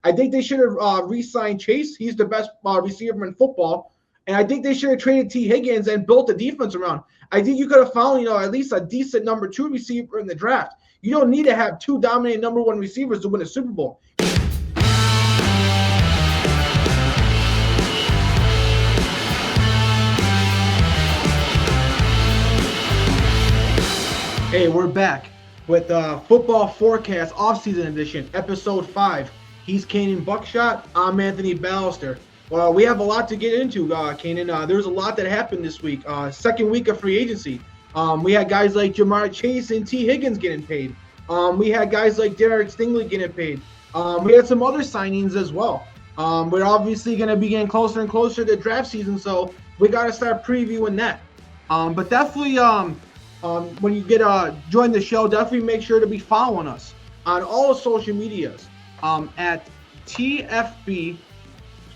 I think they should have re-signed Chase. He's the best receiver in football. And I think they should have traded T. Higgins and built the defense around. I think you could have found, at least a decent number 2 receiver in the draft. You don't need to have 2 dominant number 1 receivers to win a Super Bowl. Hey, we're back with Football Forecast Offseason Edition, Episode 5. He's Kaynen Buckshot. I'm Anthony Balester. Well, we have a lot to get into, Kaynen. There's a lot that happened this week. Second week of free agency. We had guys like Jamar Chase and T. Higgins getting paid. We had guys like Stingley getting paid. We had some other signings as well. We're obviously going to be getting closer and closer to draft season, so we got to start previewing that. But definitely, when you get join the show, definitely make sure to be following us on all social medias at TFB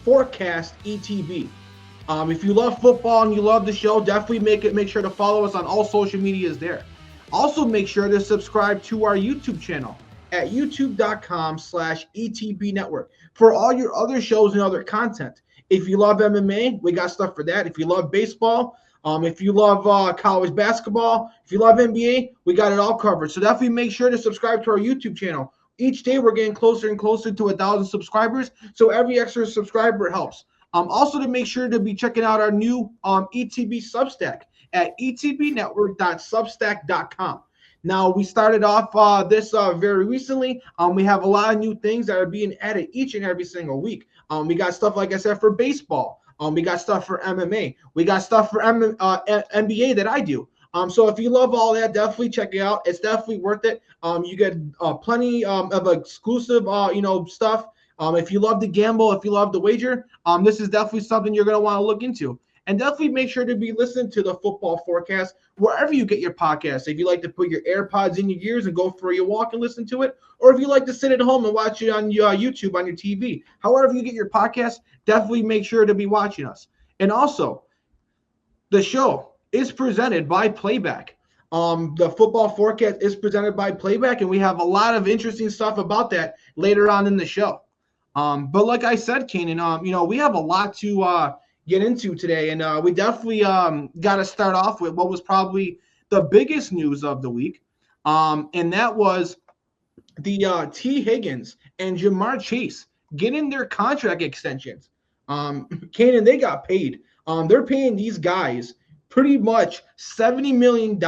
Forecast ETB. If you love football and you love the show, definitely make sure to follow us on all social medias there. Also, make sure to subscribe to our YouTube channel at youtube.com/ETB Network for all your other shows and other content. If you love MMA, we got stuff for that. If you love baseball, if you love college basketball, if you love NBA, we got it all covered. So definitely make sure to subscribe to our YouTube channel. Each day we're getting closer and closer to 1,000 subscribers, so every extra subscriber helps. Also to make sure to be checking out our new ETB Substack at etbnetwork.substack.com. Now, we started off this very recently. We have a lot of new things that are being added each and every single week. We got stuff, like I said, for baseball. We got stuff for MMA. We got stuff for NBA that I do. So if you love all that, definitely check it out. It's definitely worth it. You get plenty of exclusive, stuff. If you love to gamble, if you love to wager, this is definitely something you're going to want to look into. And definitely make sure to be listening to the Football Forecast wherever you get your podcasts. If you like to put your AirPods in your ears and go for your walk and listen to it, or if you like to sit at home and watch it on your YouTube on your TV, however you get your podcast, definitely make sure to be watching us. And also, the show is presented by Playback. The Football Forecast is presented by Playback, and we have a lot of interesting stuff about that later on in the show. But like I said, Kaynen, we have a lot to get into today, and we definitely got to start off with what was probably the biggest news of the week, and that was the T. Higgins and Jamar Chase getting their contract extensions. Kaynen, they got paid. They're paying these guys pretty much $70 million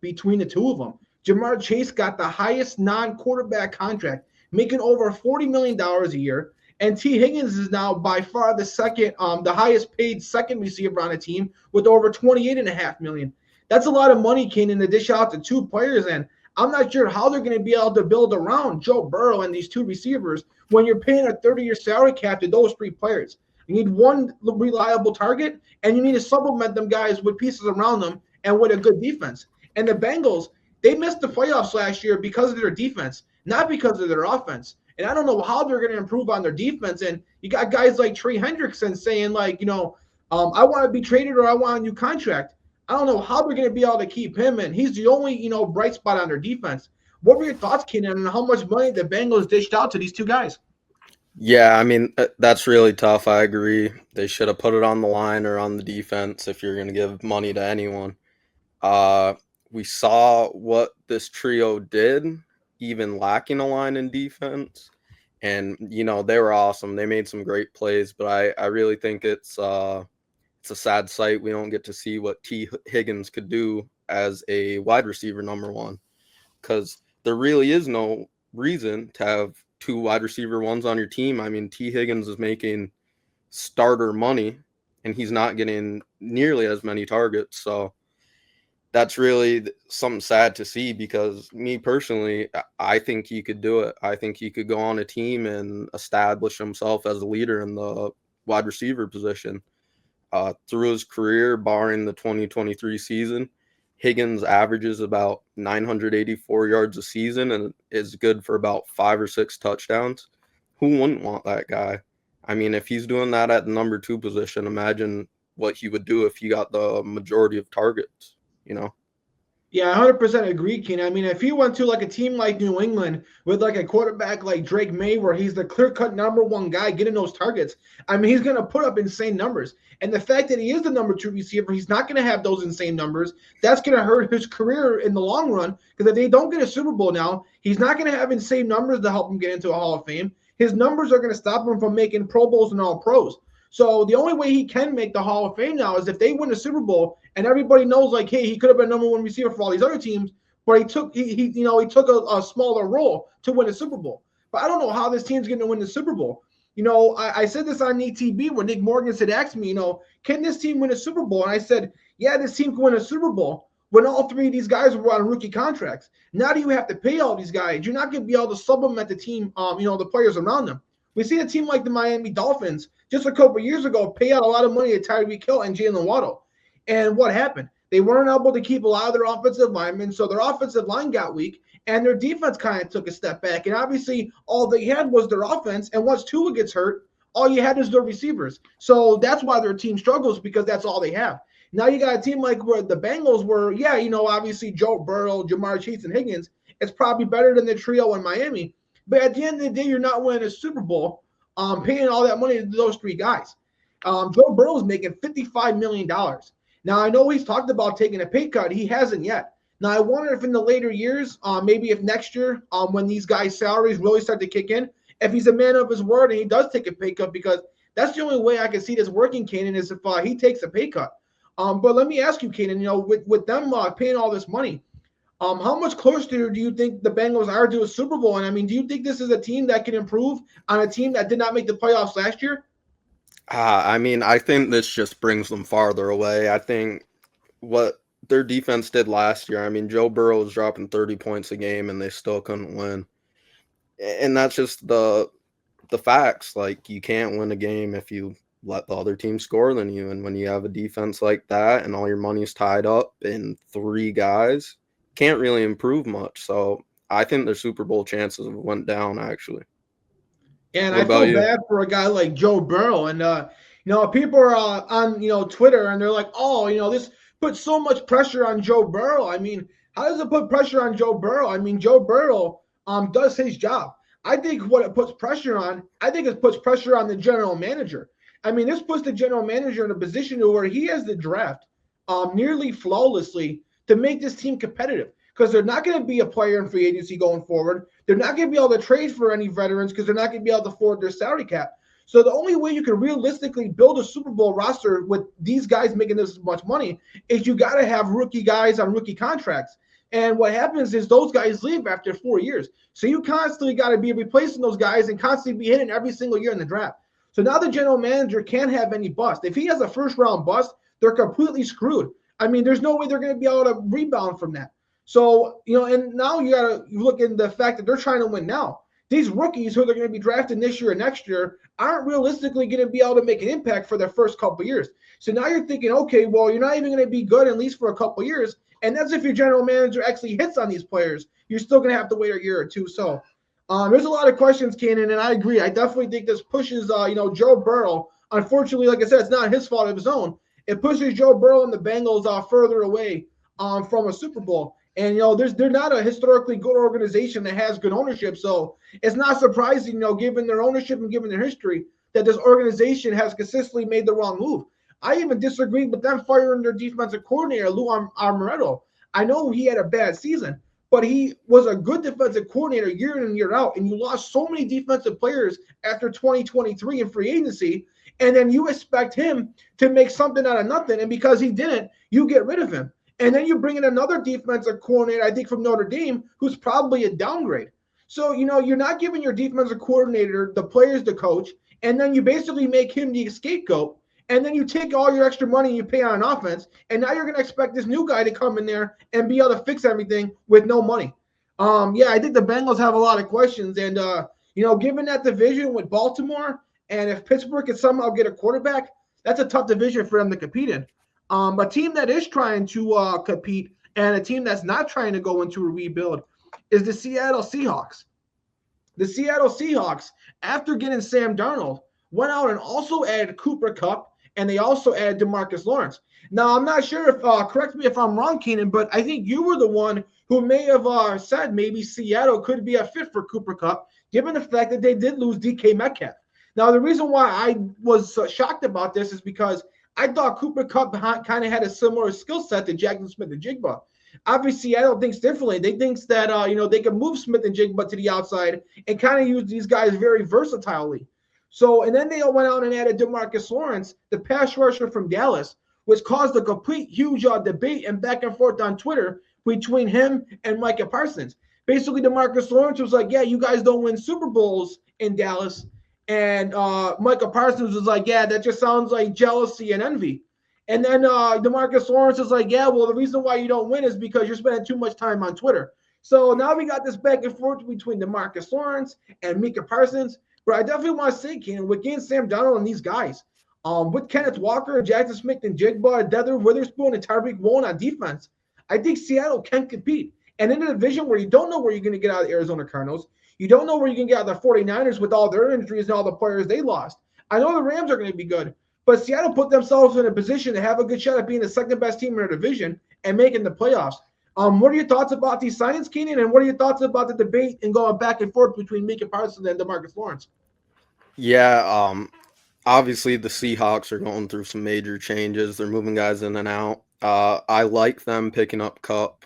between the two of them. Jamar Chase got the highest non-quarterback contract, making over $40 million a year. And T. Higgins is now by far the highest paid second receiver on the team with over $28.5 million. That's a lot of money, Kaynen, to dish out to 2 players. And I'm not sure how they're going to be able to build around Joe Burrow and these 2 receivers when you're paying a 30-year salary cap to those 3 players. You need one reliable target, and you need to supplement them guys with pieces around them and with a good defense. And the Bengals, they missed the playoffs last year because of their defense, not because of their offense. And I don't know how they're going to improve on their defense. And you got guys like Trey Hendrickson saying, I want to be traded or I want a new contract. I don't know how they're going to be able to keep him. And he's the only, bright spot on their defense. What were your thoughts, Keenan, on how much money the Bengals dished out to these 2 guys? Yeah, I mean, that's really tough. I agree. They should have put it on the line or on the defense if you're going to give money to anyone. We saw what this trio did, even lacking a line in defense. And, they were awesome. They made some great plays, but I really think it's a sad sight. We don't get to see what T. Higgins could do as a wide receiver number 1, because there really is no reason to have 2 wide receiver ones on your team. I mean, T. Higgins is making starter money, and he's not getting nearly as many targets. So that's really something sad to see, because me personally, I think he could do it. I think he could go on a team and establish himself as a leader in the wide receiver position. Through his career, barring the 2023 season, Higgins averages about 984 yards a season and is good for about 5 or 6 touchdowns. Who wouldn't want that guy? I mean, if he's doing that at the number 2 position, imagine what he would do if he got the majority of targets, Yeah, 100% agree, Keenan. I mean, if he went to like a team like New England with like a quarterback like Drake May, where he's the clear-cut number one guy getting those targets, I mean, he's going to put up insane numbers. And the fact that he is the number two receiver, he's not going to have those insane numbers. That's going to hurt his career in the long run because if they don't get a Super Bowl now, he's not going to have insane numbers to help him get into a Hall of Fame. His numbers are going to stop him from making Pro Bowls and All Pros. So the only way he can make the Hall of Fame now is if they win a Super Bowl and everybody knows, like, hey, he could have been number one receiver for all these other teams, but he took a smaller role to win a Super Bowl. But I don't know how this team's going to win the Super Bowl. I said this on ETB when Nick Morgan had asked me, can this team win a Super Bowl? And I said, yeah, this team can win a Super Bowl when all three of these guys were on rookie contracts. Now do you have to pay all these guys? You're not going to be able to supplement the team, the players around them. We see a team like the Miami Dolphins just a couple of years ago pay out a lot of money to Tyreek Hill and Jalen Waddle. And what happened? They weren't able to keep a lot of their offensive linemen, so their offensive line got weak, and their defense kind of took a step back. And obviously, all they had was their offense, and once Tua gets hurt, all you had is their receivers. So that's why their team struggles, because that's all they have. Now you got a team like where the Bengals were, obviously Joe Burrow, Jamar Chase, and Higgins. It's probably better than the trio in Miami. But at the end of the day, you're not winning a Super Bowl paying all that money to those three guys. Joe Burrow is making $55 million. Now, I know he's talked about taking a pay cut. He hasn't yet. Now, I wonder if in the later years, maybe if next year, when these guys' salaries really start to kick in, if he's a man of his word and he does take a pay cut, because that's the only way I can see this working, Kaynen, is if he takes a pay cut. But let me ask you, Kaynen, with them paying all this money, how much closer do you think the Bengals are to a Super Bowl? And I mean, do you think this is a team that can improve on a team that did not make the playoffs last year? I think this just brings them farther away. I think what their defense did last year, Joe Burrow was dropping 30 points a game and they still couldn't win. And that's just the facts. Like, you can't win a game if you let the other team score than you. And when you have a defense like that and all your money's tied up in three guys, can't really improve much. So I think their Super Bowl chances went down, actually. And I feel bad for a guy like Joe Burrow. And, people are on, Twitter, and they're like, oh, this puts so much pressure on Joe Burrow. I mean, how does it put pressure on Joe Burrow? I mean, Joe Burrow does his job. I think what it puts pressure on, it puts pressure on the general manager. I mean, this puts the general manager in a position where he has the draft nearly flawlessly to make this team competitive, because they're not going to be a player in free agency going forward. They're not going to be able to trade for any veterans because they're not going to be able to afford their salary cap. So the only way you can realistically build a Super Bowl roster with these guys making this much money is you got to have rookie guys on rookie contracts. And what happens is those guys leave after 4 years. So you constantly got to be replacing those guys and constantly be hitting every single year in the draft. So now the general manager can't have any bust. If he has a first-round bust, they're completely screwed. I mean, there's no way they're going to be able to rebound from that. So, and now you got to look at the fact that they're trying to win now. These rookies who they're going to be drafting this year and next year aren't realistically going to be able to make an impact for their first couple of years. So now you're thinking, okay, well, you're not even going to be good at least for a couple of years. And that's if your general manager actually hits on these players. You're still going to have to wait a year or two. So there's a lot of questions, Kaynen, and I agree. I definitely think this pushes, Joe Burrow. Unfortunately, like I said, it's not his fault of his own. It pushes Joe Burrow and the Bengals further away from a Super Bowl. And, they're not a historically good organization that has good ownership. So it's not surprising, given their ownership and given their history, that this organization has consistently made the wrong move. I even disagreed with them firing their defensive coordinator, Lou Amaretto. I know he had a bad season, but he was a good defensive coordinator year in and year out. And you lost so many defensive players after 2023 in free agency. And then you expect him to make something out of nothing. And because he didn't, you get rid of him. And then you bring in another defensive coordinator, I think from Notre Dame, who's probably a downgrade. So, you're not giving your defensive coordinator the players to coach, and then you basically make him the scapegoat. And then you take all your extra money and you pay on an offense, and now you're going to expect this new guy to come in there and be able to fix everything with no money. I think the Bengals have a lot of questions. And, given that division with Baltimore, and if Pittsburgh can somehow get a quarterback, that's a tough division for them to compete in. A team that is trying to compete and a team that's not trying to go into a rebuild is the Seattle Seahawks. The Seattle Seahawks, after getting Sam Darnold, went out and also added Cooper Kupp and they also added Demarcus Lawrence. Now, I'm not sure if, correct me if I'm wrong, Kaynen, but I think you were the one who may have said maybe Seattle could be a fit for Cooper Kupp, given the fact that they did lose DK Metcalf. Now, the reason why I was shocked about this is because I thought Cooper Kupp kind of had a similar skill set to Jackson Smith-Njigba. Obviously, Seattle thinks differently. They think that they can move Smith-Njigba to the outside and kind of use these guys very versatilely. So, and then they went out and added Demarcus Lawrence, the pass rusher from Dallas, which caused a complete huge debate and back and forth on Twitter between him and Micah Parsons. Basically, Demarcus Lawrence was like, yeah, you guys don't win Super Bowls in Dallas. And Micah Parsons was like, yeah, that just sounds like jealousy and envy. And then Demarcus Lawrence is like, yeah, well, the reason why you don't win is because you're spending too much time on Twitter. So now we got this back and forth between Demarcus Lawrence and Micah Parsons. But I definitely want to say, Keenan, with getting Sam Darnold and these guys, with Kenneth Walker and Jackson Smith-Njigba, Desmond Witherspoon, and Tyreek Woolen on defense, I think Seattle can compete. And in a division where you don't know where you're going to get out of the Arizona Cardinals, you don't know where you can get out of the 49ers with all their injuries and all the players they lost. I know the Rams are going to be good, but Seattle put themselves in a position to have a good shot at being the second best team in their division and making the playoffs. What are your thoughts about these signings, Keenan? And what are your thoughts about the debate and going back and forth between Micah Parsons and Demarcus Lawrence? Yeah, obviously the Seahawks are going through some major changes. They're moving guys in and out. I like them picking up Kupp,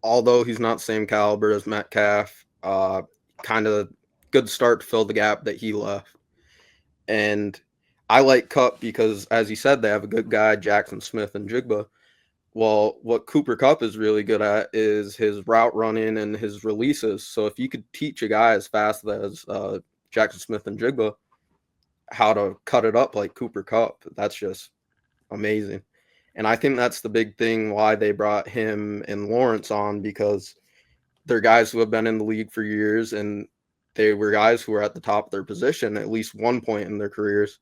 although he's not the same caliber as Metcalf. Kind of good start to fill the gap that he left. And I like Kupp because, as you said, they have a good guy, Jackson Smith-Njigba. Well, what Cooper Kupp is really good at is his route running and his releases. So if you could teach a guy as fast as Jackson Smith-Njigba how to cut it up like Cooper Kupp, that's just amazing. And I think that's the big thing why they brought him and Lawerence on, because they're guys who have been in the league for years, and they were guys who were at the top of their position at least one point in their careers.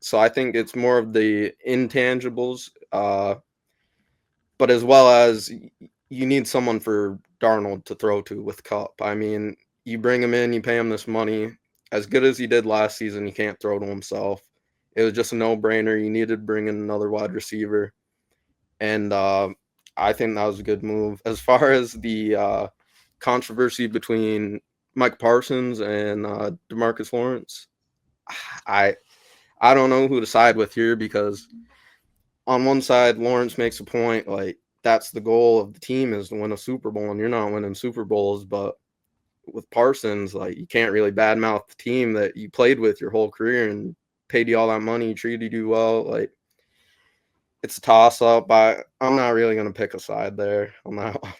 So I think it's more of the intangibles, but as well as you need someone for Darnold to throw to with Kupp. I mean, you bring him in, you pay him this money. As good as he did last season, he can't throw to himself. It was just a no-brainer. You needed to bring in another wide receiver. And I think that was a good move. As far as the controversy between Mike Parsons and Demarcus Lawrence, I don't know who to side with here, because on one side, Lawerence makes a point, like, that's the goal of the team is to win a Super Bowl, and you're not winning Super Bowls. But with Parsons, like, you can't really badmouth the team that you played with your whole career and paid you all that money, treated you well. Like, it's a toss-up. I'm not really going to pick a side there on that one.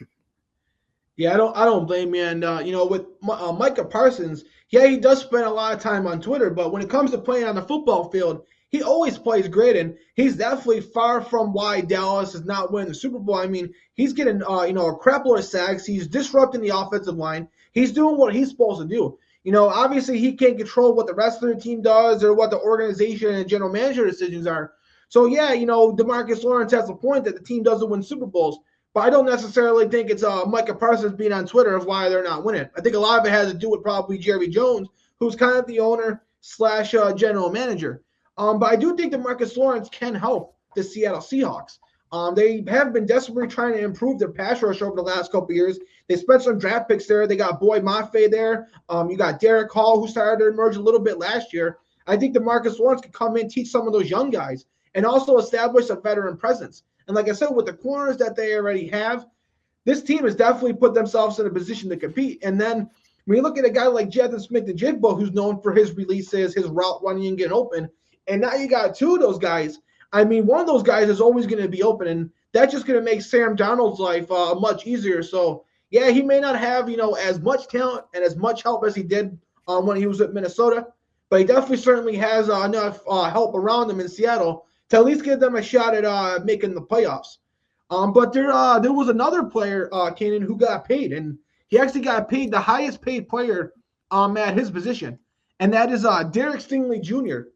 Yeah, I don't blame you. And with Micah Parsons, yeah, he does spend a lot of time on Twitter, but when it comes to playing on the football field, he always plays great, and he's definitely far from why Dallas is not winning the Super Bowl. I mean, he's getting a crap load of sacks. He's disrupting the offensive line. He's doing what he's supposed to do. Obviously he can't control what the rest of the team does or what the organization and general manager decisions are. So yeah, Demarcus Lawrence has a point that the team doesn't win Super Bowls. But I don't necessarily think it's Micah Parsons being on Twitter of why they're not winning. I think a lot of it has to do with probably Jerry Jones, who's kind of the owner / general manager. But I do think that Demarcus Lawrence can help the Seattle Seahawks. They have been desperately trying to improve their pass rush over the last couple of years. They spent some draft picks there. They got Boyd Mafe there. You got Derek Hall, who started to emerge a little bit last year. I think Demarcus Lawrence could come in, teach some of those young guys, and also establish a veteran presence. And like I said, with the corners that they already have, this team has definitely put themselves in a position to compete. And then when you look at a guy like Jackson Smith-Njigba, who's known for his releases, his route running and getting open, and now you got two of those guys. I mean, one of those guys is always going to be open, and that's just going to make Sam Darnold's life much easier. So, yeah, he may not have, as much talent and as much help as he did when he was at Minnesota, but he definitely certainly has enough help around him in Seattle to at least give them a shot at making the playoffs. But there was another player, Kaynen, who got paid, and he actually got paid the highest paid player at his position, and that is Derek Stingley Jr.,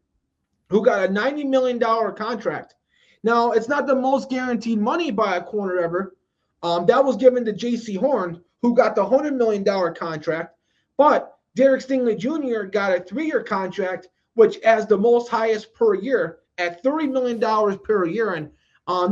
who got a $90 million contract. Now, it's not the most guaranteed money by a corner ever. That was given to J.C. Horn, who got the $100 million contract, but Derek Stingley Jr. got a 3-year contract, which has the most highest per year at $30 million per year. And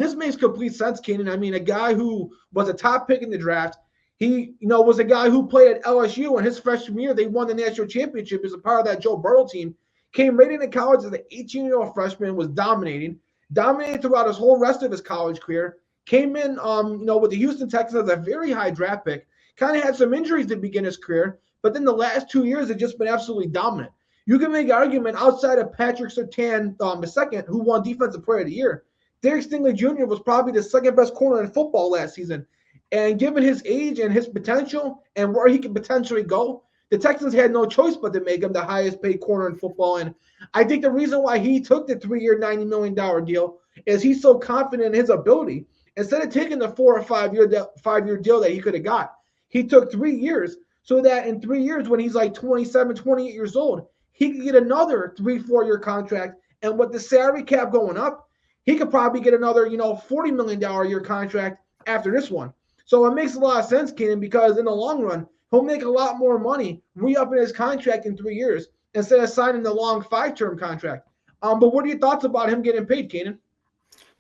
this makes complete sense, Kaynen. I mean, a guy who was a top pick in the draft. He, was a guy who played at LSU, and his freshman year, they won the national championship as a part of that Joe Burrow team. Came right into college as an 18-year-old freshman, was dominated throughout his whole rest of his college career. Came in, with the Houston Texans as a very high draft pick. Kind of had some injuries to begin his career, but then the last 2 years have just been absolutely dominant. You can make an argument outside of Patrick Surtain II, who won Defensive Player of the Year. Derek Stingley Jr. was probably the second best corner in football last season. And given his age and his potential and where he could potentially go, the Texans had no choice but to make him the highest paid corner in football. And I think the reason why he took the 3-year, $90 million deal is he's so confident in his ability. Instead of taking the 4 or 5-year deal that he could have got, he took 3 years so that in 3 years, when he's like 27, 28 years old, he could get another 3-4-year contract. And with the salary cap going up, he could probably get another, $40 million a year contract after this one. So it makes a lot of sense, Kaynen, because in the long run, he'll make a lot more money re-upping his contract in 3 years instead of signing the long 5-term contract. But what are your thoughts about him getting paid, Kaynen?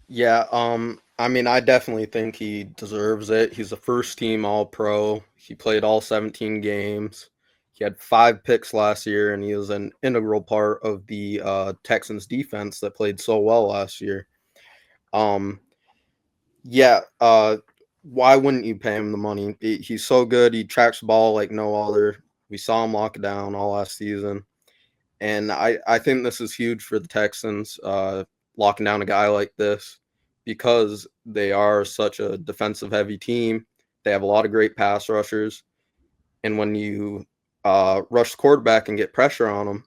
Yeah, I mean, I definitely think he deserves it. He's a first-team All-Pro. He played all 17 games. He had 5 picks last year, and he was an integral part of the Texans defense that played so well last year. Why wouldn't you pay him the money? He's so good. He tracks the ball like no other. We saw him lock it down all last season. And I think this is huge for the Texans, locking down a guy like this, because they are such a defensive-heavy team. They have a lot of great pass rushers. And when you rush the quarterback and get pressure on him,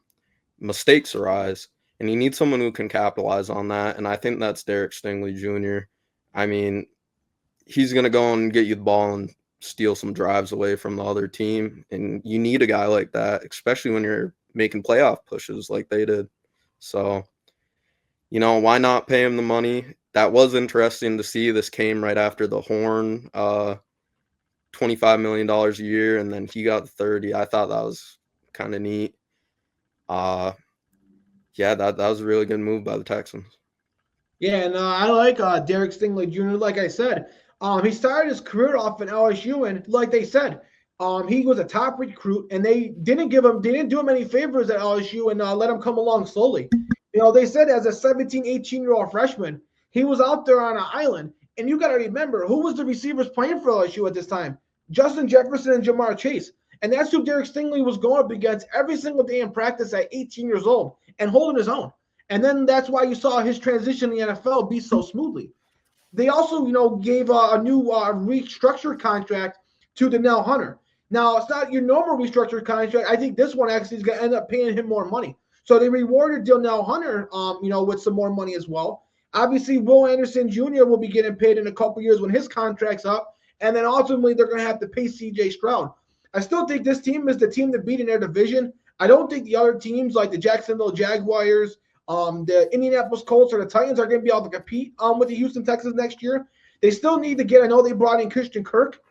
mistakes arise. And you need someone who can capitalize on that. And I think that's Derek Stingley Jr. I mean, he's going to go and get you the ball and steal some drives away from the other team. And you need a guy like that, especially when you're making playoff pushes like they did. So, why not pay him the money? That was interesting to see. This came right after the Horn, $25 million a year, and then he got 30. I thought that was kind of neat. That was a really good move by the Texans. Yeah, and I like Derek Stingley Jr. Like I said, he started his career off in LSU, and like they said, he was a top recruit, and they didn't do him any favors at LSU and let him come along slowly. They said as a 17, 18-year-old freshman, he was out there on an island. And you got to remember, who was the receivers playing for LSU at this time? Justin Jefferson and Jamar Chase. And that's who Derek Stingley was going up against every single day in practice at 18 years old and holding his own. And then that's why you saw his transition in the NFL be so smoothly. They also, gave a new restructured contract to Danielle Hunter. Now, it's not your normal restructured contract. I think this one actually is going to end up paying him more money. So they rewarded Danielle Hunter, with some more money as well. Obviously, Will Anderson Jr. will be getting paid in a couple years when his contract's up. And then ultimately, they're going to have to pay C.J. Stroud. I still think this team is the team to beat in their division. I don't think the other teams like the Jacksonville Jaguars, the Indianapolis Colts, or the Titans are going to be able to compete with the Houston Texans next year. They still need to get – I know they brought in Christian Kirk.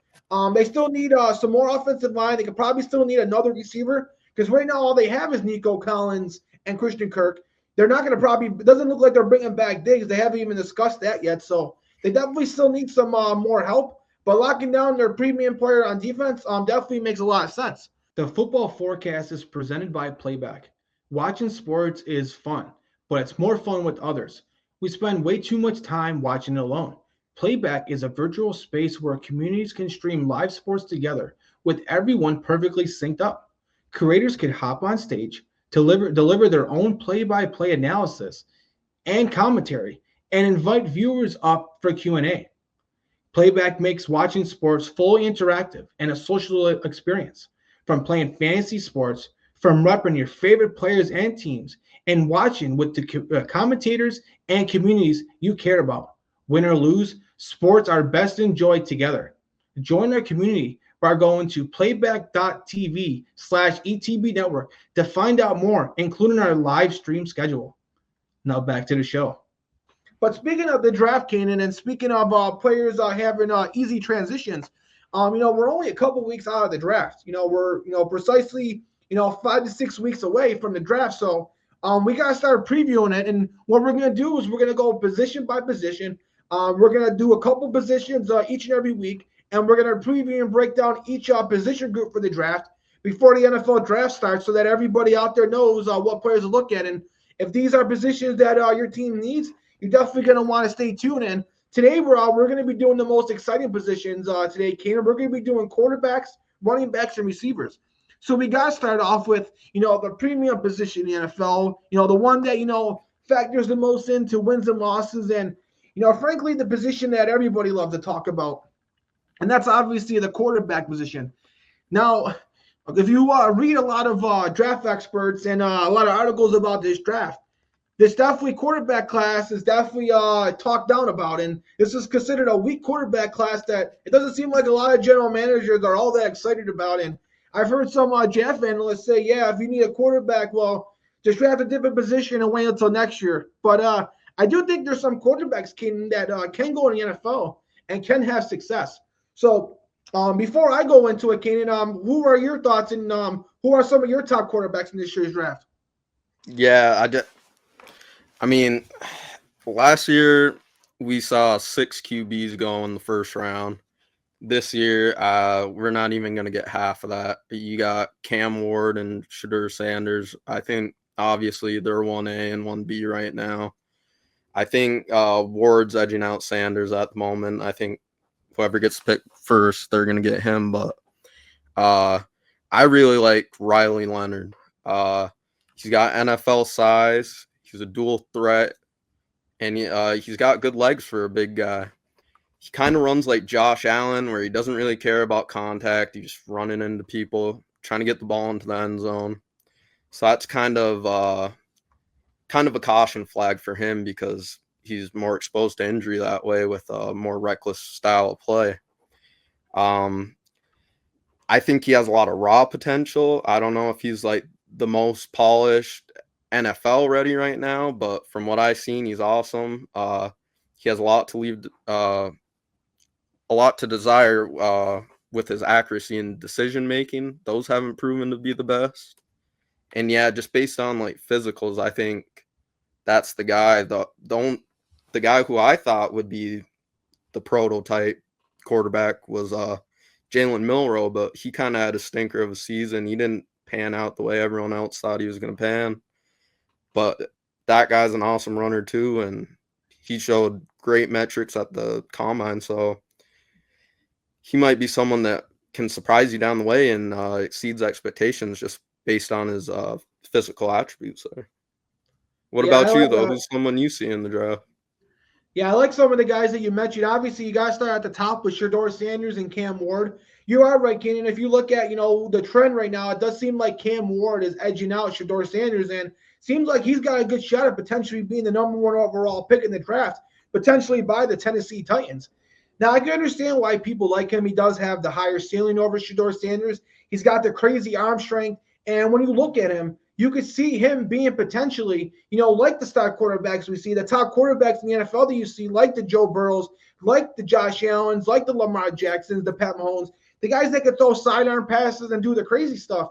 They still need some more offensive line. They could probably still need another receiver because right now all they have is Nico Collins and Christian Kirk. They're not going to probably – it doesn't look like they're bringing back Diggs. They haven't even discussed that yet. So they definitely still need some more help. But locking down their premium player on defense definitely makes a lot of sense. The Football Forecast is presented by Playback. Watching sports is fun, but it's more fun with others. We spend way too much time watching it alone. Playback is a virtual space where communities can stream live sports together with everyone perfectly synced up. Creators can hop on stage, deliver their own play-by-play analysis and commentary, and invite viewers up for Q&A. Playback makes watching sports fully interactive and a social experience. From playing fantasy sports, from repping your favorite players and teams, and watching with the commentators and communities you care about. Win or lose, sports are best enjoyed together. Join our community by going to playback.tv/ETB network to find out more, including our live stream schedule. Now back to the show. But speaking of the draft, Kaynen, and speaking of players having easy transitions, we're only a couple weeks out of the draft. We're precisely 5 to 6 weeks away from the draft. So We got to start previewing it. And what we're going to do is we're going to go position by position. We're going to do a couple positions each and every week. And we're going to preview and break down each position group for the draft before the NFL draft starts so that everybody out there knows what players to look at. And if these are positions that your team needs, you're definitely going to want to stay tuned in. Today, we're going to be doing the most exciting positions today, Kaynen. We're going to be doing quarterbacks, running backs, and receivers. So we got to start off with, the premium position in the NFL, the one that, factors the most into wins and losses. And, frankly, the position that everybody loves to talk about. And that's obviously the quarterback position. Now, if you read a lot of draft experts and a lot of articles about this draft, this definitely quarterback class is definitely talked down about. And this is considered a weak quarterback class that it doesn't seem like a lot of general managers are all that excited about. And I've heard some draft analysts say, yeah, if you need a quarterback, well, just draft a different position and wait until next year. But I do think there's some quarterbacks that can go in the NFL and can have success. So before I go into it, Kaynen, who are your thoughts and who are some of your top quarterbacks in this year's draft? Yeah, I mean, last year we saw 6 QBs go in the first round. This year, we're not even going to get half of that. You got Cam Ward and Shedeur Sanders. I think, obviously, they're 1A and 1B right now. I think Ward's edging out Sanders at the moment. I think whoever gets picked first, they're going to get him. But I really like Riley Leonard. He's got NFL size. He's a dual threat. And he's got good legs for a big guy. He kind of runs like Josh Allen, where he doesn't really care about contact. He's just running into people, trying to get the ball into the end zone. So that's kind of a caution flag for him because he's more exposed to injury that way with a more reckless style of play. I think he has a lot of raw potential. I don't know if he's like the most polished NFL ready right now, but from what I've seen, he's awesome. He has a lot to desire with his accuracy and decision making. Those haven't proven to be the best. And yeah, just based on like physicals, I think that's the guy. The guy who I thought would be the prototype quarterback was Jalen Milroe, but he kind of had a stinker of a season. He didn't pan out the way everyone else thought he was going to pan. But that guy's an awesome runner too, and he showed great metrics at the combine. So he might be someone that can surprise you down the way and exceeds expectations just based on his physical attributes there. What about you, though? Who's someone you see in the draft? Yeah, I like some of the guys that you mentioned. Obviously, you got to start at the top with Shedeur Sanders and Cam Ward. You are right, Kaynen. If you look at, the trend right now, it does seem like Cam Ward is edging out Shedeur Sanders, and seems like he's got a good shot at potentially being the number 1 overall pick in the draft, potentially by the Tennessee Titans. Now, I can understand why people like him. He does have the higher ceiling over Shedeur Sanders. He's got the crazy arm strength, and when you look at him, you could see him being potentially, like the star quarterbacks we see, the top quarterbacks in the NFL that you see, like the Joe Burrows, like the Josh Allens, like the Lamar Jacksons, the Pat Mahomes, the guys that can throw sidearm passes and do the crazy stuff.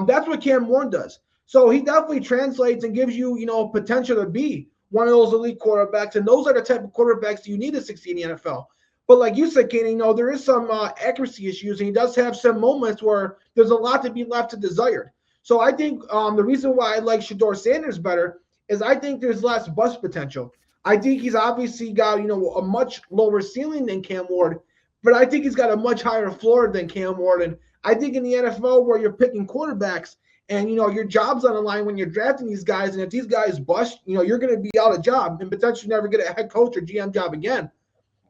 That's what Cam Ward does. So he definitely translates and gives you, potential to be one of those elite quarterbacks. And those are the type of quarterbacks you need to succeed in the NFL. But like you said, Kaynen, there is some accuracy issues, and he does have some moments where there's a lot to be left to desired. So I think the reason why I like Shedeur Sanders better is I think there's less bust potential. I think he's obviously got, a much lower ceiling than Cam Ward, but I think he's got a much higher floor than Cam Ward. And I think in the NFL where you're picking quarterbacks and, your job's on the line when you're drafting these guys, and if these guys bust, you're going to be out of job and potentially never get a head coach or GM job again.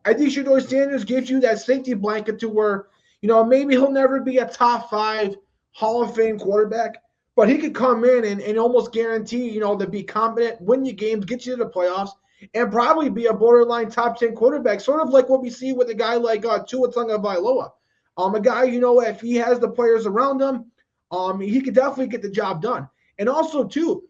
I think Shedeur Sanders gives you that safety blanket to where, maybe he'll never be a top 5 Hall of Fame quarterback, but he could come in and almost guarantee, to be competent, win your games, get you to the playoffs, and probably be a borderline top 10 quarterback, sort of like what we see with a guy like Tua Tagovailoa. A guy, if he has the players around him, he could definitely get the job done. And also, too,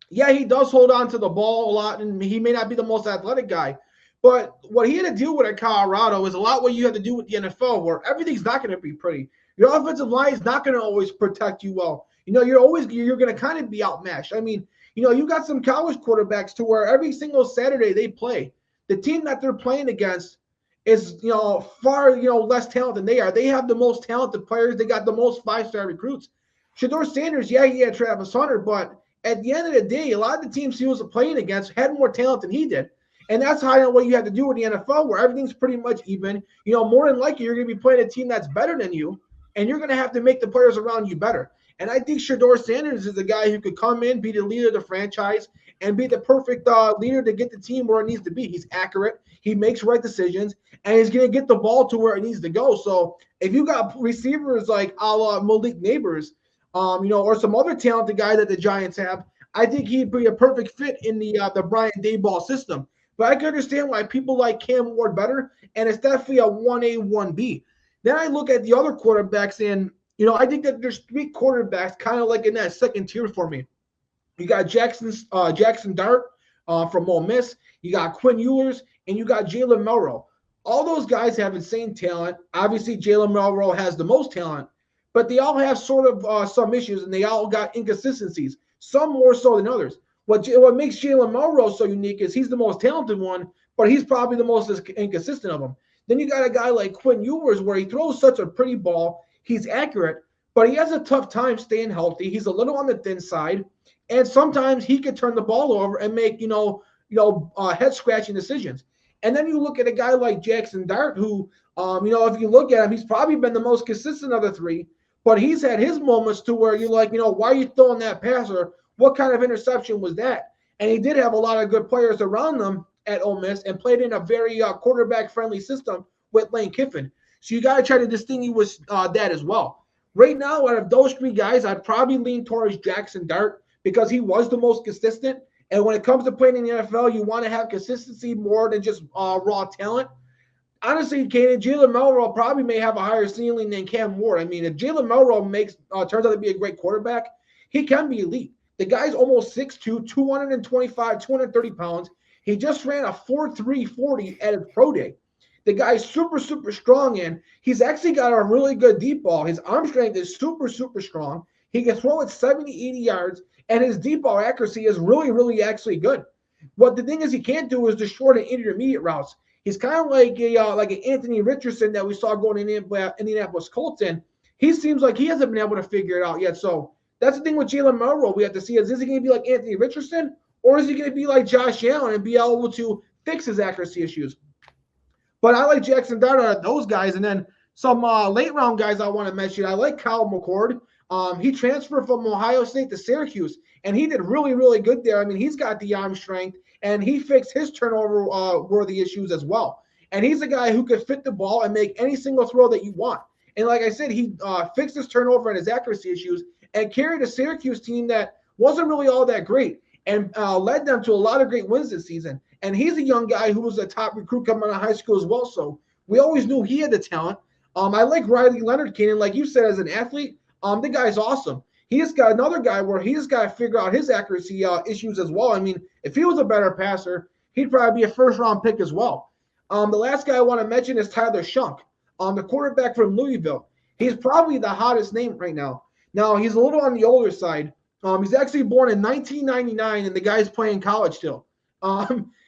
yeah, he does hold on to the ball a lot, and he may not be the most athletic guy. But what he had to deal with at Colorado is a lot what you have to do with the NFL, where everything's not going to be pretty. Your offensive line is not going to always protect you well. You're going to kind of be outmatched. I mean, You got some college quarterbacks to where every single Saturday they play, the team that they're playing against is, far, less talent than they are. They have the most talented players. They got the most 5-star recruits. Shedeur Sanders, yeah, he had Travis Hunter, but at the end of the day, a lot of the teams he was playing against had more talent than he did. And that's what you have to do in the NFL, where everything's pretty much even. More than likely, you're going to be playing a team that's better than you, and you're going to have to make the players around you better. And I think Shedeur Sanders is the guy who could come in, be the leader of the franchise, and be the perfect leader to get the team where it needs to be. He's accurate. He makes right decisions, and he's going to get the ball to where it needs to go. So if you got receivers like a la Malik Neighbors, or some other talented guy that the Giants have, I think he'd be a perfect fit in the Brian Daboll system. But I can understand why people like Cam Ward better, and it's definitely a 1A, 1B. Then I look at the other quarterbacks, and, I think that there's 3 quarterbacks kind of like in that second tier for me. You got Jackson Dart from Ole Miss. You got Quinn Ewers, and you got Jalen Milroe. All those guys have insane talent. Obviously, Jalen Milroe has the most talent, but they all have sort of some issues, and they all got inconsistencies, some more so than others. What makes Jalen Milroe so unique is he's the most talented one, but he's probably the most inconsistent of them. Then you got a guy like Quinn Ewers, where he throws such a pretty ball. He's accurate, but he has a tough time staying healthy. He's a little on the thin side, and sometimes he could turn the ball over and make head-scratching decisions. And then you look at a guy like Jackson Dart, who, if you look at him, he's probably been the most consistent of the 3, but he's had his moments to where you're like, why are you throwing that pass, or what kind of interception was that? And he did have a lot of good players around them at Ole Miss and played in a very quarterback-friendly system with Lane Kiffin. So you got to try to distinguish that as well. Right now, out of those 3 guys, I'd probably lean towards Jackson Dart because he was the most consistent. And when it comes to playing in the NFL, you want to have consistency more than just raw talent. Honestly, Kaynen, Jalen Milroe probably may have a higher ceiling than Cam Ward. I mean, if Jalen Milroe turns out to be a great quarterback, he can be elite. The guy's almost 6'2", 225, 230 pounds. He just ran a 4.3 40 at his pro day. The guy's super, super strong, and he's actually got a really good deep ball. His arm strength is super, super strong. He can throw it 70, 80 yards, and his deep ball accuracy is really, really actually good. What the thing is he can't do is the short and intermediate routes. He's kind of like an Anthony Richardson that we saw going in Indianapolis Colts, and he seems like he hasn't been able to figure it out yet. So that's the thing with Jalen Milroe. We have to see is he going to be like Anthony Richardson, or is he going to be like Josh Allen and be able to fix his accuracy issues? But I like Jackson Dart out of those guys. And then some late round guys I want to mention. I like Kyle McCord. He transferred from Ohio State to Syracuse, and he did really, really good there. I mean, he's got the arm strength, and he fixed his turnover worthy issues as well. And he's a guy who could fit the ball and make any single throw that you want. And like I said, he fixed his turnover and his accuracy issues and carried a Syracuse team that wasn't really all that great and led them to a lot of great wins this season. And he's a young guy who was a top recruit coming out of high school as well. So we always knew he had the talent. I like Riley Leonard, Kaynen, like you said, as an athlete. The guy's awesome. He has got another guy where he's got to figure out his accuracy issues as well. I mean, if he was a better passer, he'd probably be a first-round pick as well. The last guy I want to mention is Tyler Shunk, the quarterback from Louisville. He's probably the hottest name right now. Now, he's a little on the older side. He's actually born in 1999, and the guy's playing college still.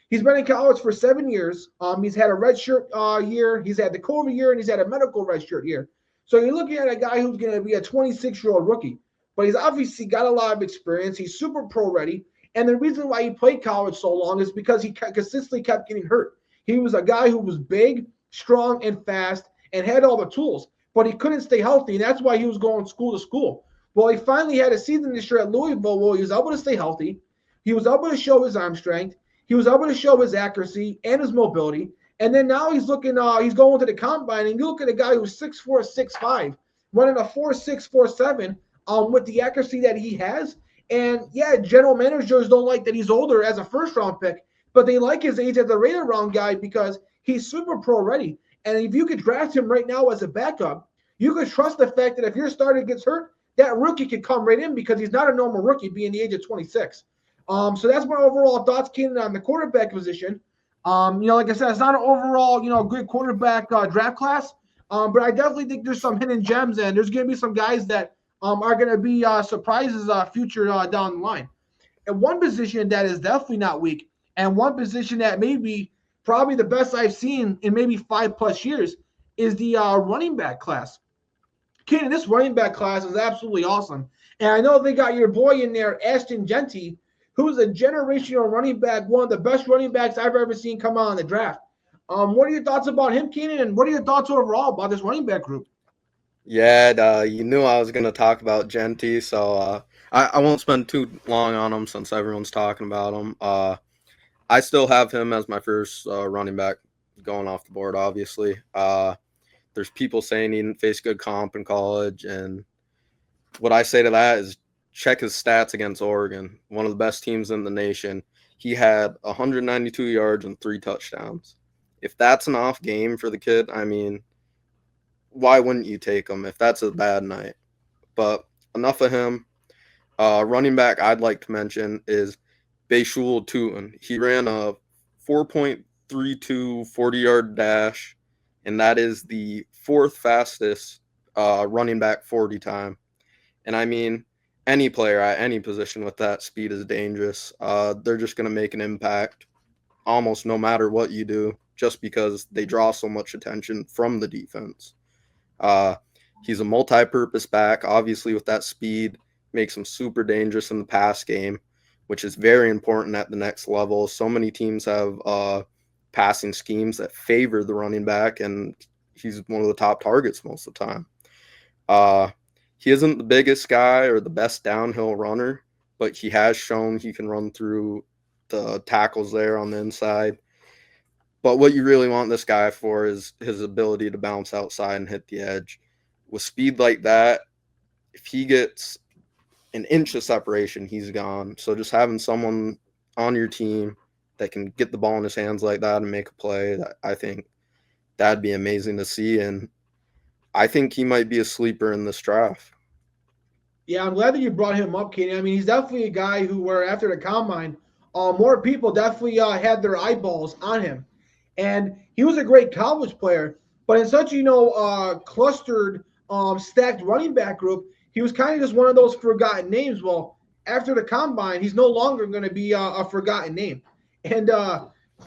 He's been in college for 7 years. He's had a redshirt year. He's had the COVID year, and he's had a medical redshirt year. So you're looking at a guy who's going to be a 26-year-old rookie. But he's obviously got a lot of experience. He's super pro ready. And the reason why he played college so long is because he consistently kept getting hurt. He was a guy who was big, strong, and fast and had all the tools. But he couldn't stay healthy, and that's why he was going school to school. Well, he finally had a season this year at Louisville where he was able to stay healthy. He was able to show his arm strength. He was able to show his accuracy and his mobility. And then now he's looking, he's going to the combine, and you look at a guy who's 6'4", 6'5", running a 4.6, 4.7 with the accuracy that he has. And yeah, general managers don't like that he's older as a first-round pick, but they like his age as a later-round guy because he's super pro ready. And if you could draft him right now as a backup, you could trust the fact that if your starter gets hurt, that rookie could come right in because he's not a normal rookie being the age of 26. So that's my overall thoughts, Kaynen, on the quarterback position. Like I said, it's not an overall, good quarterback draft class, but I definitely think there's some hidden gems, and there's going to be some guys that are going to be surprises future down the line. And one position that is definitely not weak, and one position that may be probably the best I've seen in maybe 5+ years, is the running back class. Kaynen, this running back class is absolutely awesome. And I know they got your boy in there, Ashton Jeanty, who's a generational running back, one of the best running backs I've ever seen come out in the draft. What are your thoughts about him, Kaynen, and what are your thoughts overall about this running back group? Yeah, you knew I was going to talk about Genty, so I won't spend too long on him since everyone's talking about him. I still have him as my first running back going off the board, obviously. There's people saying he didn't face good comp in college, and what I say to that is check his stats against Oregon, one of the best teams in the nation. He had 192 yards and 3 touchdowns. If that's an off game for the kid, I mean, why wouldn't you take him if that's a bad night? But enough of him. Running back I'd like to mention is Bayshul Tootin. He ran a 4.32 40-yard dash, and that is the 4th fastest running back 40 time. And I mean, any player at any position with that speed is dangerous. They're just going to make an impact almost no matter what you do, just because they draw so much attention from the defense. He's a multi-purpose back, obviously with that speed, makes him super dangerous in the pass game, which is very important at the next level. So many teams have passing schemes that favor the running back, and he's one of the top targets most of the time. He isn't the biggest guy or the best downhill runner, but he has shown he can run through the tackles there on the inside. But what you really want this guy for is his ability to bounce outside and hit the edge. With speed like that, if he gets an inch of separation, he's gone. So just having someone on your team that can get the ball in his hands like that and make a play, I think that'd be amazing to see. And I think he might be a sleeper in this draft. Yeah, I'm glad that you brought him up, Kaynen. I mean, he's definitely a guy who, where after the combine, more people definitely had their eyeballs on him. And he was a great college player, but in such, clustered, stacked running back group, he was kind of just one of those forgotten names. Well, after the combine, he's no longer going to be a forgotten name. And,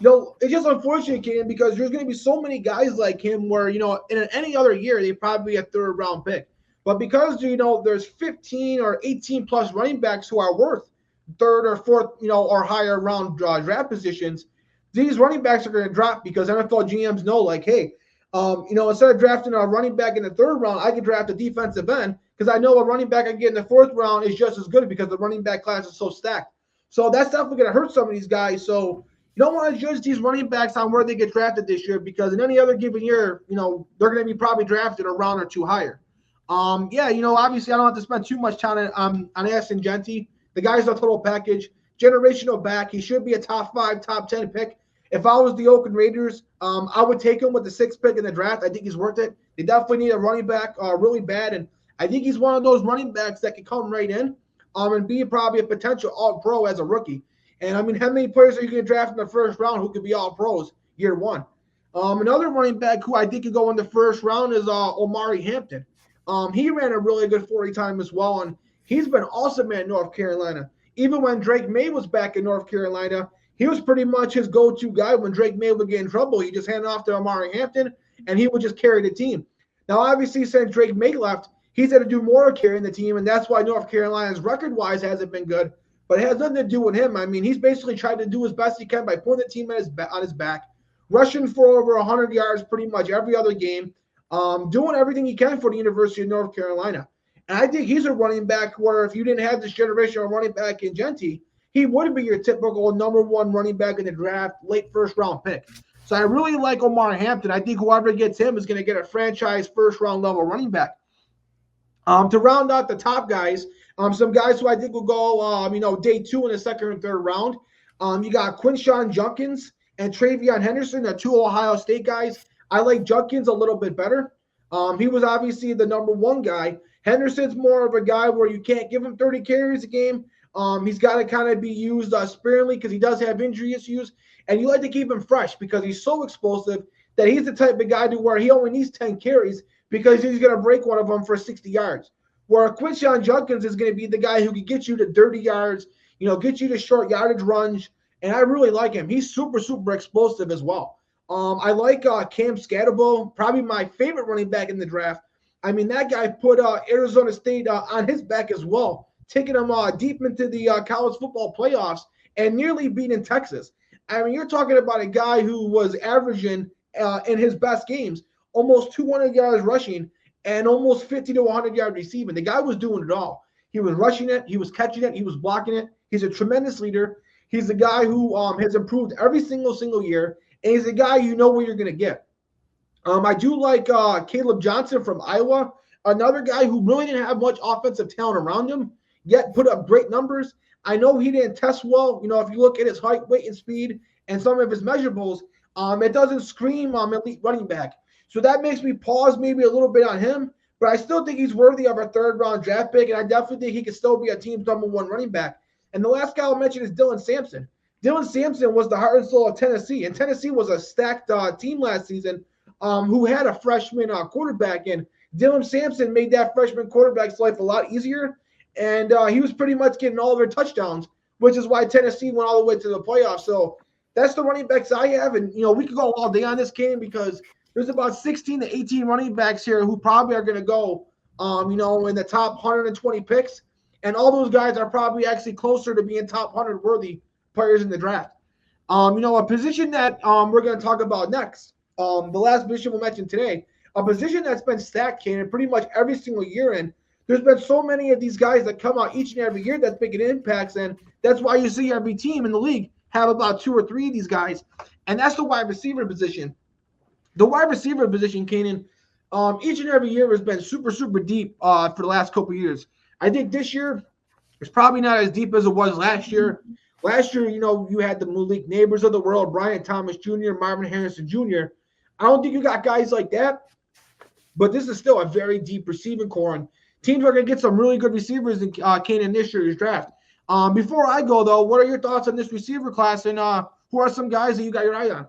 it's just unfortunate, Kaynen, because there's going to be so many guys like him where, in any other year, they'd probably be a 3rd-round pick. But because, there's 15 or 18 plus running backs who are worth 3rd or 4th, or higher round draft positions, these running backs are going to drop because NFL GMs know, like, hey, instead of drafting a running back in the 3rd round, I can draft a defensive end because I know a running back I get in the 4th round is just as good because the running back class is so stacked. So that's definitely going to hurt some of these guys. So you don't want to judge these running backs on where they get drafted this year because in any other given year, they're going to be probably drafted a round or 2 higher. Obviously I don't have to spend too much time on Ashton Jeanty. The guy's a total package, generational back. He should be a top 5, top 10 pick. If I was the Oakland Raiders, I would take him with the 6th pick in the draft. I think he's worth it. They definitely need a running back really bad, and I think he's one of those running backs that can come right in and be probably a potential all-pro as a rookie. And, I mean, how many players are you going to draft in the 1st round who could be all-pros year 1? Another running back who I think could go in the 1st round is Omari Hampton. He ran a really good 40 time as well, and he's been awesome at North Carolina. Even when Drake May was back in North Carolina, he was pretty much his go-to guy. When Drake May would get in trouble, he just handed off to Omari Hampton, and he would just carry the team. Now, obviously, since Drake May left, he's had to do more carrying the team, and that's why North Carolina's record-wise hasn't been good. But it has nothing to do with him. I mean, he's basically tried to do as best he can by putting the team on his back, rushing for over 100 yards pretty much every other game, doing everything he can for the University of North Carolina. And I think he's a running back where if you didn't have this generational running back in Jeanty, he would be your typical number 1 running back in the draft, late 1st round pick. So I really like Omar Hampton. I think whoever gets him is going to get a franchise 1st round level running back. To round out the top guys, some guys who I think will go, day 2 in the 2nd and 3rd round. You got Quinshawn Judkins and Travion Henderson, the 2 Ohio State guys. I like Judkins a little bit better. He was obviously the number 1 guy. Henderson's more of a guy where you can't give him 30 carries a game. He's got to kind of be used sparingly because he does have injury issues. And you like to keep him fresh because he's so explosive that he's the type of guy to where he only needs 10 carries because he's going to break one of them for 60 yards. Where Quinshawn Judkins is going to be the guy who can get you to 30 yards, get you to short yardage runs. And I really like him. He's super, super explosive as well. I like Cam Scatterbo, probably my favorite running back in the draft. I mean, that guy put Arizona State on his back as well, taking them deep into the college football playoffs and nearly beating Texas. I mean, you're talking about a guy who was averaging in his best games almost 200 yards rushing and almost 50 to 100 yard receiving. The guy was doing it all. He was rushing it, he was catching it, he was blocking it. He's a tremendous leader. He's a guy who has improved every single year, and he's a guy you know what you're going to get. I do like Caleb Johnson from Iowa, another guy who really didn't have much offensive talent around him, yet put up great numbers. I know he didn't test well. If you look at his height, weight, and speed and some of his measurables, it doesn't scream elite running back. So that makes me pause maybe a little bit on him, but I still think he's worthy of a third-round draft pick, and I definitely think he could still be a team's number one running back. And the last guy I'll mention is Dylan Sampson. Dylan Sampson was the heart and soul of Tennessee, and Tennessee was a stacked team last season who had a freshman quarterback, and Dylan Sampson made that freshman quarterback's life a lot easier, and he was pretty much getting all of their touchdowns, which is why Tennessee went all the way to the playoffs. So that's the running backs I have, and we could go all day on this game because there's about 16 to 18 running backs here who probably are going to go, in the top 120 picks. And all those guys are probably actually closer to being top 100 worthy players in the draft. A position that we're going to talk about next, the last position we'll mention today, a position that's been stacked, Kaynen, pretty much every single year. And there's been so many of these guys that come out each and every year that's making impacts. And that's why you see every team in the league have about 2 or 3 of these guys. And that's the wide receiver position. The wide receiver position, Kaynen, each and every year has been super, super deep for the last couple of years. I think this year it's probably not as deep as it was last year. Last year, you had the Malik Neighbors of the world, Brian Thomas Jr., Marvin Harrison Jr. I don't think you got guys like that, but this is still a very deep receiving core, and teams are going to get some really good receivers in Kaynen this year's draft. Before I go, though, what are your thoughts on this receiver class, and who are some guys that you got your eye on?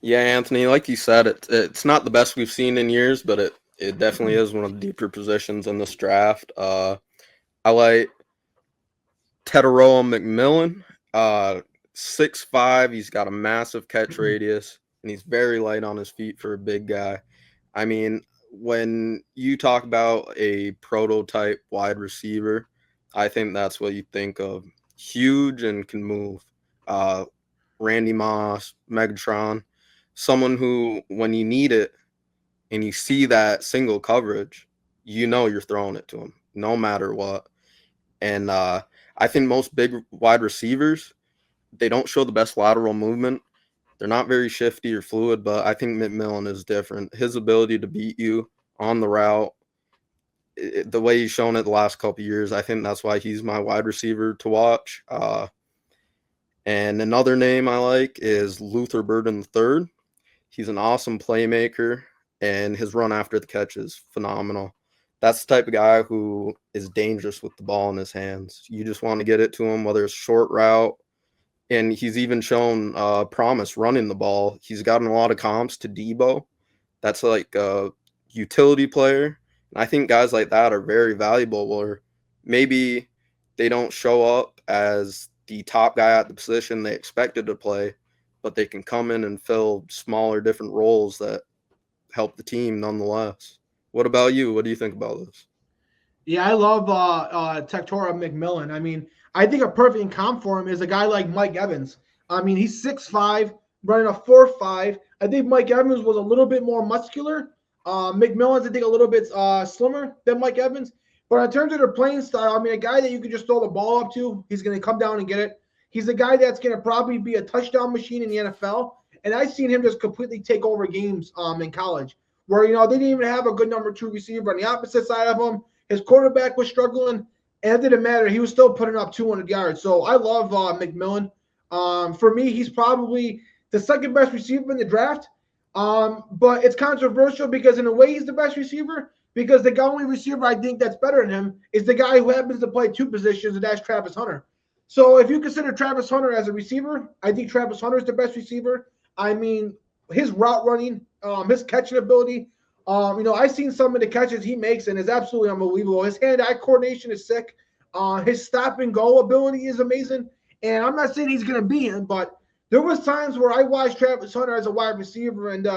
Yeah, Anthony, like you said, it's not the best we've seen in years, but it definitely is one of the deeper positions in this draft. I like Teteroa McMillan, 6'5". He's got a massive catch radius, and he's very light on his feet for a big guy. I mean, when you talk about a prototype wide receiver, I think that's what you think of. Huge and can move. Randy Moss, Megatron, someone who, when you need it and you see that single coverage, you're throwing it to him no matter what. And I think most big wide receivers, they don't show the best lateral movement. They're not very shifty or fluid, but I think McMillan is different. His ability to beat you on the route, the way he's shown it the last couple of years, I think that's why he's my wide receiver to watch. And another name I like is Luther Burden III. He's an awesome playmaker, and his run after the catch is phenomenal. That's the type of guy who is dangerous with the ball in his hands. You just want to get it to him, whether it's short route. And he's even shown promise running the ball. He's gotten a lot of comps to Debo. That's like a utility player. And I think guys like that are very valuable, where maybe they don't show up as the top guy at the position they expected to play, but they can come in and fill smaller, different roles that help the team nonetheless. What about you? What do you think about this? Yeah, I love Teteroa McMillan. I mean, I think a perfect comp for him is a guy like Mike Evans. I mean, he's 6'5", running a 4.5. I think Mike Evans was a little bit more muscular. McMillan's, I think, a little bit slimmer than Mike Evans. But in terms of their playing style, I mean, a guy that you can just throw the ball up to, he's going to come down and get it. He's a guy that's going to probably be a touchdown machine in the NFL. And I've seen him just completely take over games in college where, they didn't even have a good number 2 receiver on the opposite side of him. His quarterback was struggling, and it didn't matter. He was still putting up 200 yards. So I love McMillan. For me, he's probably the second best receiver in the draft. But it's controversial because in a way he's the best receiver, because the only receiver I think that's better than him is the guy who happens to play 2 positions, and that's Travis Hunter. So if you consider Travis Hunter as a receiver, I think Travis Hunter is the best receiver. I mean, his route running, his catching ability, I've seen some of the catches he makes, and it's absolutely unbelievable. His hand-eye coordination is sick. His stop and go ability is amazing. And I'm not saying he's going to beat him, but there was times where I watched Travis Hunter as a wide receiver, and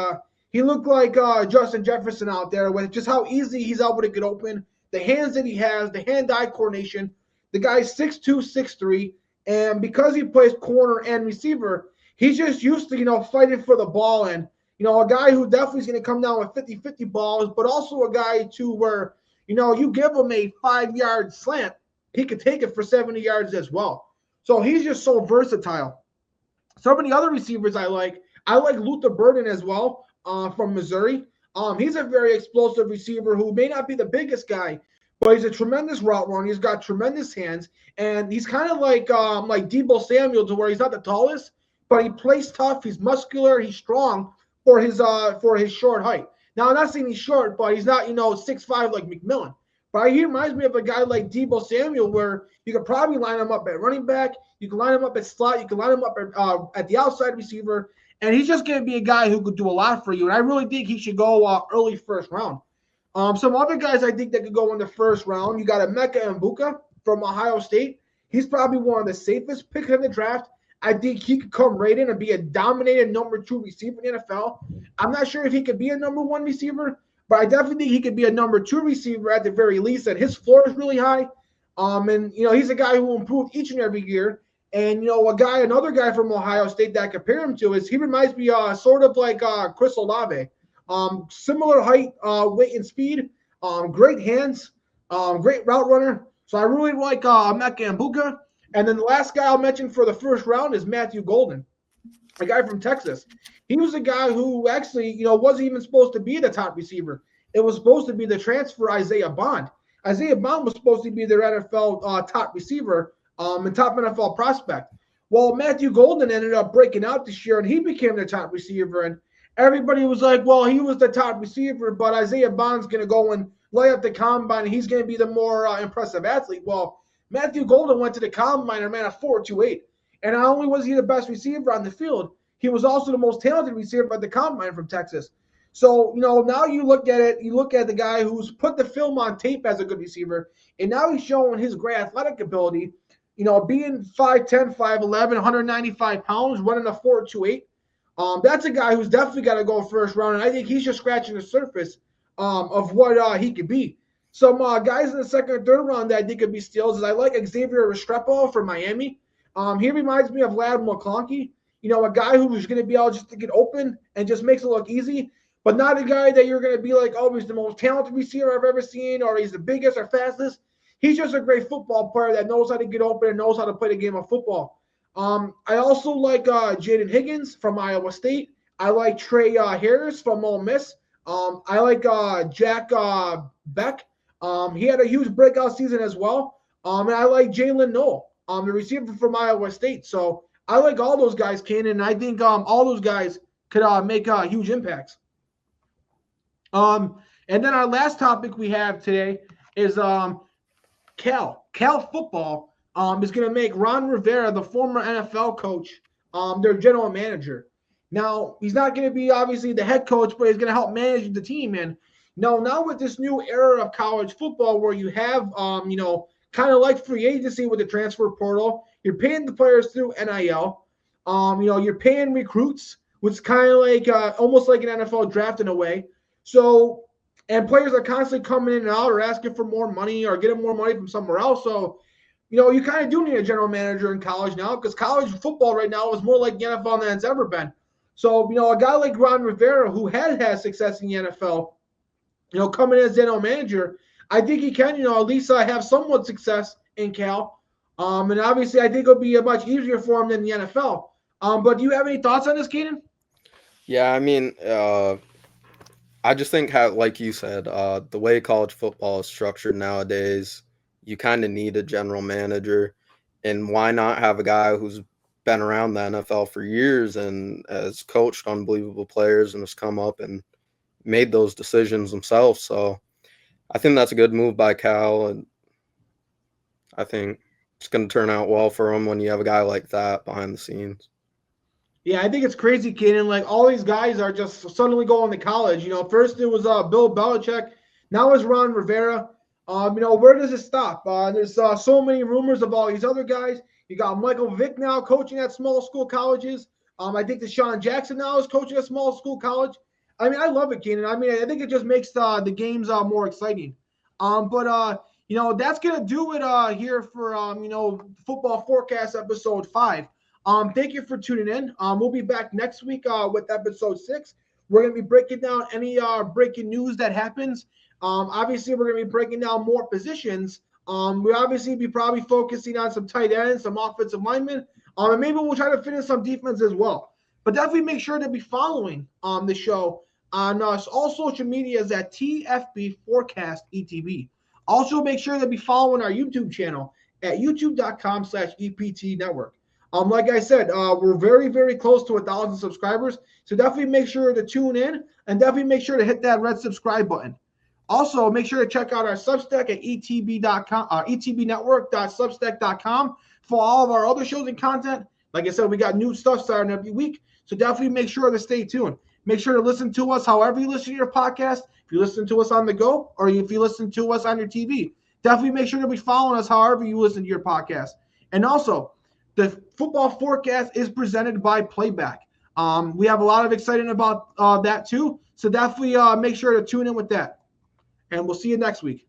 he looked like Justin Jefferson out there with just how easy he's able to get open, the hands that he has, the hand-eye coordination. The guy's 6'2", 6'3", and because he plays corner and receiver, he's just used to, fighting for the ball. And, a guy who definitely is going to come down with 50-50 balls, but also a guy, too, where, you give him a 5-yard slant, he could take it for 70 yards as well. So he's just so versatile. Some of the other receivers I like Luther Burden as well from Missouri. He's a very explosive receiver who may not be the biggest guy, but he's a tremendous route runner. He's got tremendous hands, and he's kind of like Deebo Samuel, to where he's not the tallest, but he plays tough. He's muscular. He's strong for his short height. Now, I'm not saying he's short, but he's not 6'5" like McMillan. But he reminds me of a guy like Deebo Samuel, where you could probably line him up at running back, you can line him up at slot, you can line him up at the outside receiver, and he's just going to be a guy who could do a lot for you. And I really think he should go early first round. Some other guys I think that could go in the first round, you got Emeka Mbuka from Ohio State. He's probably one of the safest picks in the draft. I think he could come right in and be a dominated number 2 receiver in the NFL. I'm not sure if he could be a number 1 receiver, but I definitely think he could be a number 2 receiver at the very least. And his floor is really high. And he's a guy who will improve each and every year. And another guy from Ohio State that I compare him to is he reminds me sort of like Chris Olave. Similar height, weight, and speed. Great hands. Great route runner. So I really like Emeka Mbuka. And then the last guy I'll mention for the first round is Matthew Golden, a guy from Texas. He was a guy who actually, wasn't even supposed to be the top receiver. It was supposed to be the transfer Isaiah Bond. Isaiah Bond was supposed to be their NFL top receiver and top NFL prospect. Well, Matthew Golden ended up breaking out this year, and he became their top receiver. And everybody was like, well, he was the top receiver, but Isaiah Bond's going to go and lay up the combine, and he's going to be the more impressive athlete. Well, Matthew Golden went to the combine and ran a 4.28. And not only was he the best receiver on the field, he was also the most talented receiver at the combine from Texas. So, now you look at it, you look at the guy who's put the film on tape as a good receiver, and now he's showing his great athletic ability, being 5'10", 5'11", 195 pounds, running a 4.28. That's a guy who's definitely got to go first round, and I think he's just scratching the surface of what he could be. Some guys in the second and third round that I think could be steals is I like Xavier Restrepo from Miami. He reminds me of Ladd McConkey, a guy who's going to be able just to get open and just makes it look easy, but not a guy that you're going to be like, oh, he's the most talented receiver I've ever seen, or he's the biggest or fastest. He's just a great football player that knows how to get open and knows how to play the game of football. I also like Jaden Higgins from Iowa State. I like Trey Harris from Ole Miss. I like Jack Beck. He had a huge breakout season as well. And I like Jalen Noel, the receiver from Iowa State. So I like all those guys, Kaynen, and I think all those guys could make huge impacts. And then our last topic we have today is Cal. Cal football is going to make Ron Rivera, the former NFL coach, their general manager. Now, he's not going to be obviously the head coach, but he's going to help manage the team. And now with this new era of college football where you have, kind of like free agency with the transfer portal, you're paying the players through NIL. You're paying recruits, which is kind of like almost like an NFL draft in a way. So, and players are constantly coming in and out or asking for more money or getting more money from somewhere else. So, you kind of do need a general manager in college now because college football right now is more like the NFL than it's ever been. So, a guy like Ron Rivera, who has had success in the NFL, coming as general manager, I think he can, at least have somewhat success in Cal. And obviously, I think it'll be much easier for him than the NFL. But do you have any thoughts on this, Kaynen? Yeah, I mean, I just think how, like you said, the way college football is structured nowadays, you kind of need a general manager. And why not have a guy who's been around the NFL for years and has coached unbelievable players and has come up and made those decisions himself. So I think that's a good move by Cal, and I think it's going to turn out well for him when you have a guy like that behind the scenes. Yeah, I think it's crazy, Kaynen. Like, all these guys are just suddenly going to college. First it was Bill Belichick. Now it's Ron Rivera. Where does it stop? There's so many rumors of all these other guys. You got Michael Vick now coaching at small school colleges. I think Deshaun Jackson now is coaching at small school college. I mean, I love it, Kaynen. I mean, I think it just makes the games more exciting. That's gonna do it here for Football Forecast episode 5. Thank you for tuning in. We'll be back next week with episode 6. We're gonna be breaking down any breaking news that happens. Obviously, we're going to be breaking down more positions. We'll obviously be probably focusing on some tight ends, some offensive linemen, and maybe we'll try to fit in some defense as well. But definitely make sure to be following the show on all social medias at TFB Forecast ETB. Also, make sure to be following our YouTube channel at youtube.com/EPT Network. Like I said, we're very, very close to 1,000 subscribers. So definitely make sure to tune in and definitely make sure to hit that red subscribe button. Also, make sure to check out our Substack at etb.com, etbnetwork.substack.com for all of our other shows and content. Like I said, we got new stuff starting every week, so definitely make sure to stay tuned. Make sure to listen to us however you listen to your podcast. If you listen to us on the go or if you listen to us on your TV, definitely make sure to be following us however you listen to your podcast. And also, the Football Forecast is presented by Playback. We have a lot of excitement about that too, so definitely make sure to tune in with that. And we'll see you next week.